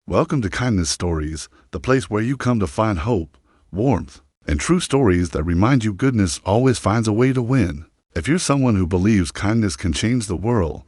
Welcome to Kindness Stories, the place where you come to find hope, warmth, and true stories that remind you goodness always finds a way to win. If you're someone who believes kindness can change the world,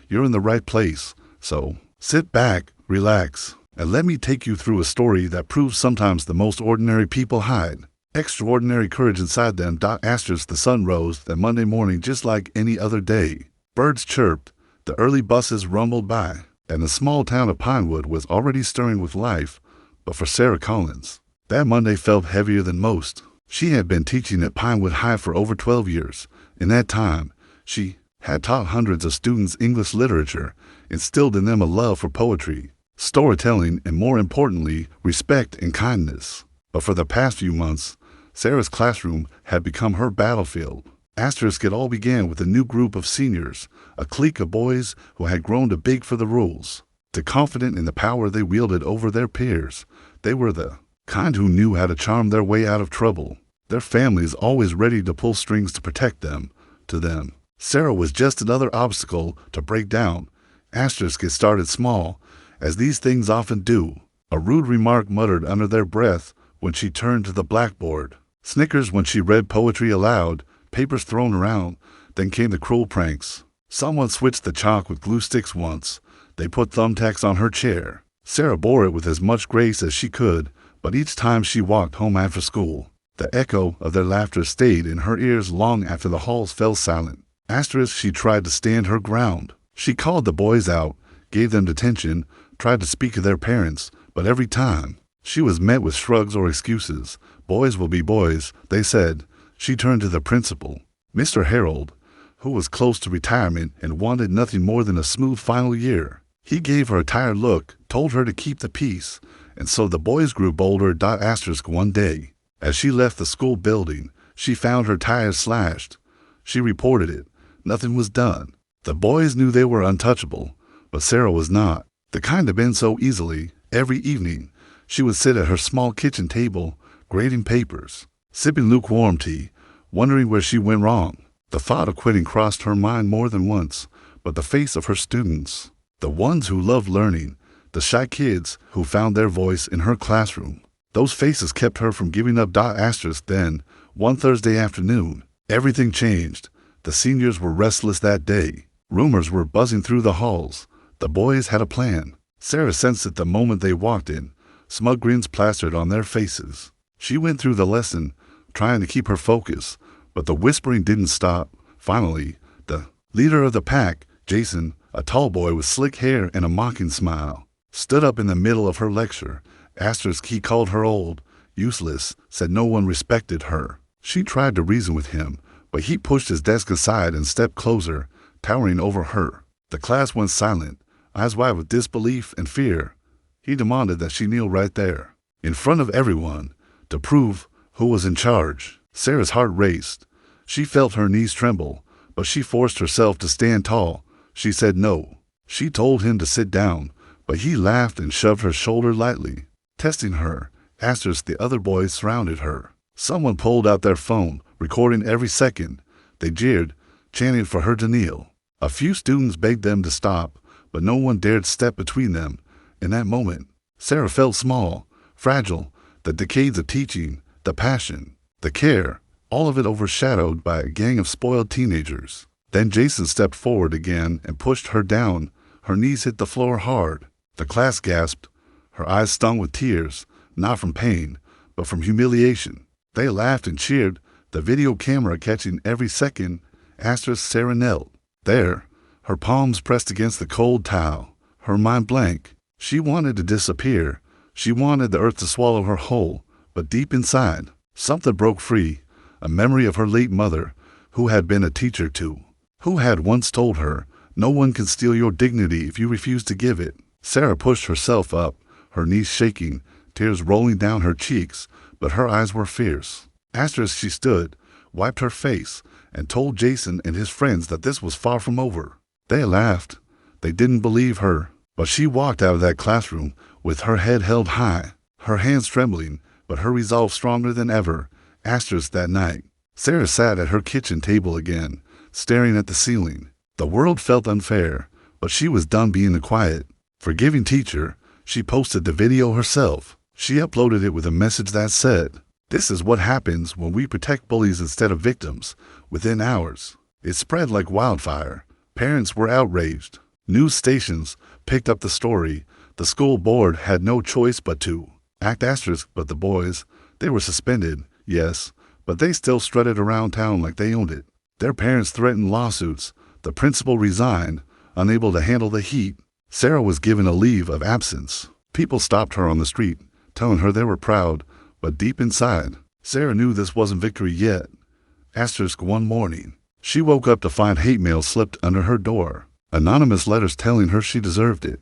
you're in the right place. So, sit back, relax, and let me take you through a story that proves sometimes the most ordinary people hide extraordinary courage inside them. The sun rose that Monday morning just like any other day. Birds chirped, the early buses rumbled by, and the small town of Pinewood was already stirring with life. But for Sarah Collins, that Monday felt heavier than most. She had been teaching at Pinewood High for over 12 years. In that time, she had taught hundreds of students English literature, instilled in them a love for poetry, storytelling, and more importantly, respect and kindness. But for the past few months, Sarah's classroom had become her battlefield. It all began with a new group of seniors, a clique of boys who had grown too big for the rules, too confident in the power they wielded over their peers. They were the kind who knew how to charm their way out of trouble, their families always ready to pull strings to protect them. To them, Sarah was just another obstacle to break down. It started small, as these things often do. A rude remark muttered under their breath when she turned to the blackboard. Snickers when she read poetry aloud, papers thrown around. Then came the cruel pranks. Someone switched the chalk with glue sticks once. They put thumbtacks on her chair. Sarah bore it with as much grace as she could, but each time she walked home after school, the echo of their laughter stayed in her ears long after the halls fell silent. She tried to stand her ground. She called the boys out, gave them detention, tried to speak to their parents, but every time, she was met with shrugs or excuses. Boys will be boys, they said. She turned to the principal, Mr. Harold, who was close to retirement and wanted nothing more than a smooth final year. He gave her a tired look, told her to keep the peace, and so the boys grew bolder. One day, as she left the school building, she found her tires slashed. She reported it. Nothing was done. The boys knew they were untouchable, but Sarah was not. The kind to bend so easily. Every evening, she would sit at her small kitchen table, grading papers, sipping lukewarm tea, wondering where she went wrong. The thought of quitting crossed her mind more than once, but the face of her students, the ones who loved learning, the shy kids who found their voice in her classroom, those faces kept her from giving up. Then, one Thursday afternoon, everything changed. The seniors were restless that day. Rumors were buzzing through the halls. The boys had a plan. Sarah sensed it the moment they walked in. Smug grins plastered on their faces. She went through the lesson, trying to keep her focus, but the whispering didn't stop. Finally, the leader of the pack, Jason, a tall boy with slick hair and a mocking smile, stood up in the middle of her lecture. He called her old, useless, said no one respected her. She tried to reason with him, but he pushed his desk aside and stepped closer, towering over her. The class went silent, eyes wide with disbelief and fear. He demanded that she kneel right there, in front of everyone, to prove who was in charge. Sarah's heart raced. She felt her knees tremble, but she forced herself to stand tall. She said no. She told him to sit down, but he laughed and shoved her shoulder lightly. Testing her, the other boys surrounded her. Someone pulled out their phone, recording every second. They jeered, chanting for her to kneel. A few students begged them to stop, but no one dared step between them. In that moment, Sarah felt small, fragile. The decades of teaching, the passion, the care, all of it overshadowed by a gang of spoiled teenagers. Then Jason stepped forward again and pushed her down. Her knees hit the floor hard. The class gasped. Her eyes stung with tears, not from pain, but from humiliation. They laughed and cheered, the video camera catching every second. Sarah knelt there, her palms pressed against the cold towel, her mind blank. She wanted to disappear. She wanted the earth to swallow her whole, but deep inside, something broke free, a memory of her late mother, who had been a teacher too, who had once told her, no one can steal your dignity if you refuse to give it. Sarah pushed herself up, her knees shaking, tears rolling down her cheeks, but her eyes were fierce. She stood, wiped her face, and told Jason and his friends that this was far from over. They laughed. They didn't believe her, but she walked out of that classroom with her head held high, her hands trembling, but her resolve stronger than ever. That night, Sarah sat at her kitchen table again, staring at the ceiling. The world felt unfair, but she was done being the quiet, forgiving teacher. She posted the video herself. She uploaded it with a message that said, "This is what happens when we protect bullies instead of victims." Within hours, it spread like wildfire. Parents were outraged. News stations picked up the story. The school board had no choice but to act. But the boys, they were suspended, yes, but they still strutted around town like they owned it. Their parents threatened lawsuits. The principal resigned, unable to handle the heat. Sarah was given a leave of absence. People stopped her on the street, telling her they were proud, but deep inside, Sarah knew this wasn't victory yet. One morning, she woke up to find hate mail slipped under her door. Anonymous letters telling her she deserved it,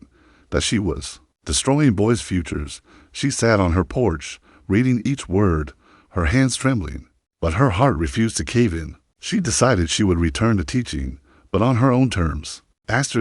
that she was destroying boys' futures. She sat on her porch, reading each word, her hands trembling. But her heart refused to cave in. She decided she would return to teaching, but on her own terms.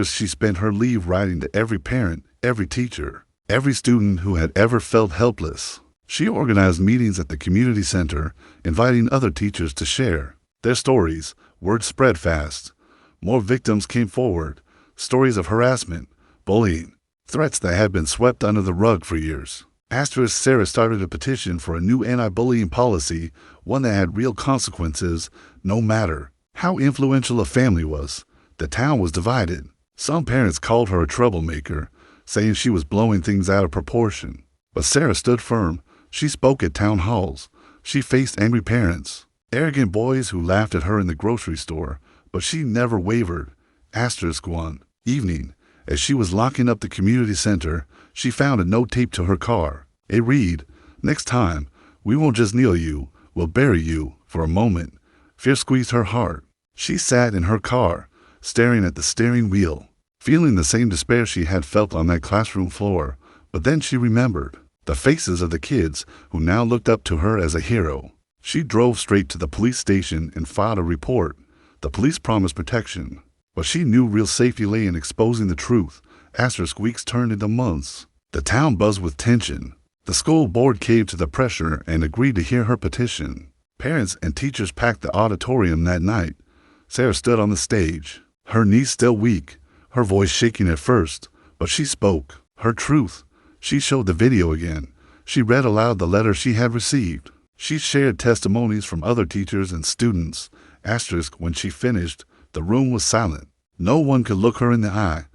She spent her leave writing to every parent, every teacher, every student who had ever felt helpless. She organized meetings at the community center, inviting other teachers to share their stories. Word spread fast. More victims came forward, stories of harassment, bullying, threats that had been swept under the rug for years. Sarah started a petition for a new anti-bullying policy, one that had real consequences, no matter how influential a family was. The town was divided. Some parents called her a troublemaker, saying she was blowing things out of proportion. But Sarah stood firm. She spoke at town halls. She faced angry parents, arrogant boys who laughed at her in the grocery store, but she never wavered. One evening, as she was locking up the community center, she found a note taped to her car. It read, "Next time, we won't just kneel you, we'll bury you." For a moment, fear squeezed her heart. She sat in her car, staring at the steering wheel, feeling the same despair she had felt on that classroom floor. But then she remembered the faces of the kids who now looked up to her as a hero. She drove straight to the police station and filed a report. The police promised protection, but she knew real safety lay in exposing the truth. Weeks turned into months. The town buzzed with tension. The school board caved to the pressure and agreed to hear her petition. Parents and teachers packed the auditorium that night. Sarah stood on the stage, her knees still weak, her voice shaking at first, but she spoke her truth. She showed the video again. She read aloud the letter she had received. She shared testimonies from other teachers and students. When she finished, the room was silent. No one could look her in the eye.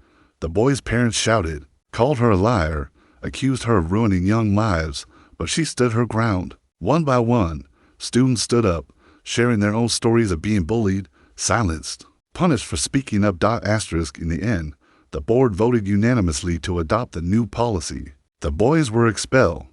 The boys' parents shouted, called her a liar, accused her of ruining young lives, but she stood her ground. One by one, students stood up, sharing their own stories of being bullied, silenced, punished for speaking up. In the end, the board voted unanimously to adopt the new policy. The boys were expelled.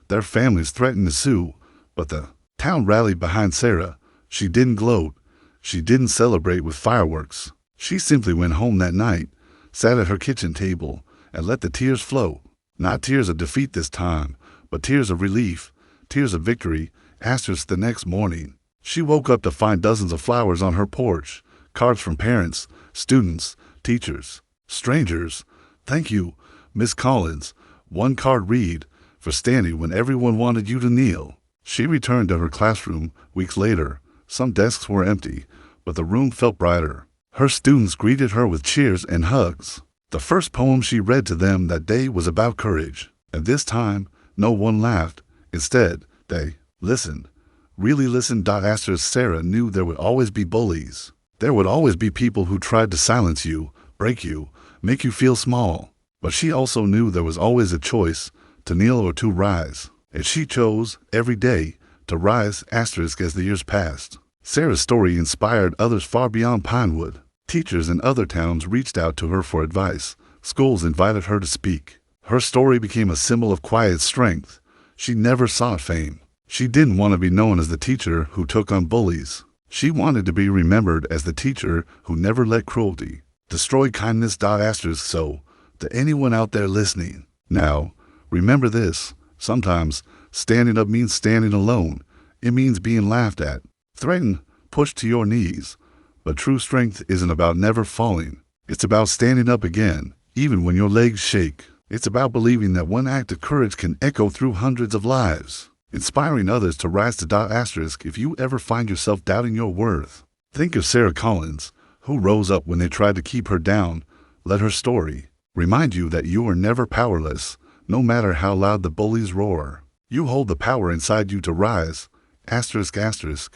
Their families threatened to sue, but the town rallied behind Sarah. She didn't gloat. She didn't celebrate with fireworks. She simply went home that night, sat at her kitchen table, and let the tears flow. Not tears of defeat this time, but tears of relief, tears of victory. The next morning, she woke up to find dozens of flowers on her porch, cards from parents, students, teachers, strangers. "Thank you, Miss Collins." One card read, "For standing when everyone wanted you to kneel." She returned to her classroom weeks later. Some desks were empty, but the room felt brighter. Her students greeted her with cheers and hugs. The first poem she read to them that day was about courage. And this time, no one laughed. Instead, they listened. Really listened. Sarah knew there would always be bullies. There would always be people who tried to silence you, break you, make you feel small. But she also knew there was always a choice, to kneel or to rise. And she chose, every day, to rise. As the years passed, Sarah's story inspired others far beyond Pinewood. Teachers in other towns reached out to her for advice. Schools invited her to speak. Her story became a symbol of quiet strength. She never sought fame. She didn't want to be known as the teacher who took on bullies. She wanted to be remembered as the teacher who never let cruelty destroy kindness. So, to anyone out there listening, now, remember this. Sometimes, standing up means standing alone. It means being laughed at, threatened, pushed to your knees. But true strength isn't about never falling. It's about standing up again, even when your legs shake. It's about believing that one act of courage can echo through hundreds of lives, inspiring others to rise to. If you ever find yourself doubting your worth, think of Sarah Collins, who rose up when they tried to keep her down. Let her story remind you that you are never powerless, no matter how loud the bullies roar. You hold the power inside you to rise. Asterisk, asterisk.